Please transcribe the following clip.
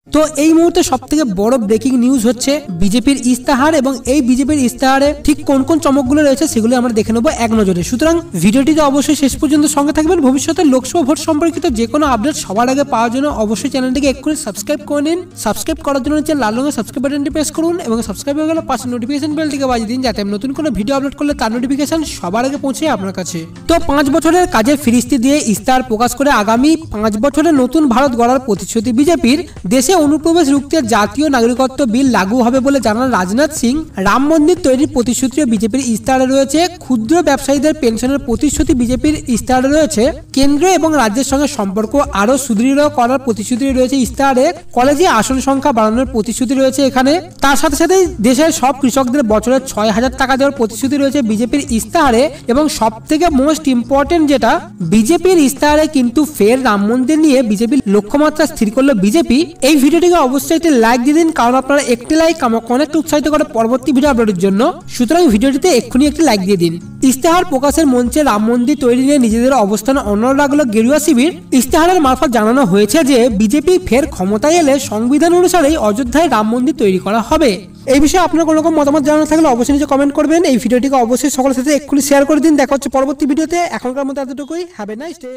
তো এই মুহূর্তে সবথেকে বড় ব্রেকিং নিউজ হচ্ছে বিজেপির ইস্তাহার, এবং এই বিজেপির ইস্তাহারে ঠিক কোন কোন চমকগুলো রয়েছে সেগুলো আমরা দেখে নেবো এক নজরে। সুতরাং ভিডিওটিতে অবশ্যই শেষ পর্যন্ত সঙ্গে থাকবেন। ভবিষ্যতে লোকসভা ভোট সম্পর্কিত যে কোনো আপডেট সবার আগে পাওয়ার জন্য অবশ্যই চ্যানেলটিকে এক্ষুনি সাবস্ক্রাইব করে নিন। সাবস্ক্রাইব করার জন্য নিচে লাল রঙের সাবস্ক্রাইব বাটনটি প্রেস করুন এবং সাবস্ক্রাইব হয়ে গেলে পাশে নোটিফিকেশন বেলটিকে বাজিয়ে দিন, যাতে আমি নতুন কোনো ভিডিও আপলোড করলে তার নোটিফিকেশন সবার আগে পৌঁছে আপনার কাছে। তো 5 বছরের কাজের ফিরিস্তি দিয়ে ইস্তাহার প্রকাশ করে আগামী 5 বছরে নতুন ভারত গড়ার প্রতিশ্রুতি বিজেপির। দেশে অনুপ্রবেশ রুখতে জাতীয় নাগরিকত্ব বিল লাগু হবে বলে জানান রাজনাথ সিং। রাম মন্দির তৈরির প্রতিশ্রুতিও বিজেপির ইস্তাহারে রয়েছে। ক্ষুদ্র ব্যবসায়ীদের পেনশনের প্রতিশ্রুতি বিজেপির ইস্তাহারে রয়েছে। কেন্দ্র এবং রাজ্যের সঙ্গে সম্পর্ক আরো সুদৃঢ় করার প্রতিশ্রুতি রয়েছে ইস্তাহারে। কলেজে আসন সংখ্যা বাড়ানোর প্রতিশ্রুতি রয়েছে এখানে। তার সাথে সাথে দেশের সব কৃষকদের বছরে 6,000 টাকা দেওয়ার প্রতিশ্রুতি রয়েছে বিজেপির ইস্তাহারে। এবং সব থেকে মোস্ট ইম্পর্টেন্ট যেটা, বিজেপির ইস্তাহারে কিন্তু ফের রাম মন্দির নিয়ে বিজেপির লক্ষ্যমাত্রা স্থির করলো বিজেপি। এই ভিডিওটিকে অবশ্যই একটি লাইক দিয়ে দিন, কারণ আপনারা একটি লাইক আমাকে অনেকটা উৎসাহিত করে পরবর্তী ভিডিও আপলোডের জন্য। সুতরাং ভিডিওটিতে এক্ষুনি একটি লাইক দিয়ে দিন। ইস্তাহার প্রকাশের মঞ্চে রাম মন্দির তৈরি নিয়ে নিজেদের অবস্থান অন্যরা রাখলো গেরুয়া শিবির। ইস্তাহারের মারফত জানানো হয়েছে যে বিজেপি ফের ক্ষমতায় এলে সংবিধান অনুসারেই অযোধ্যায় রাম মন্দির তৈরি করা হবে। এই বিষয়ে আপনার কোনো রকম মতামত জানানো থাকলে অবশ্যই নিচে কমেন্ট করবেন। এই ভিডিওটিকে অবশ্যই সকলের সাথে এক্ষুনি শেয়ার করে দিন। দেখা হচ্ছে পরবর্তী ভিডিওতে। এখনকার মতো এতটুকুই। Have a nice day.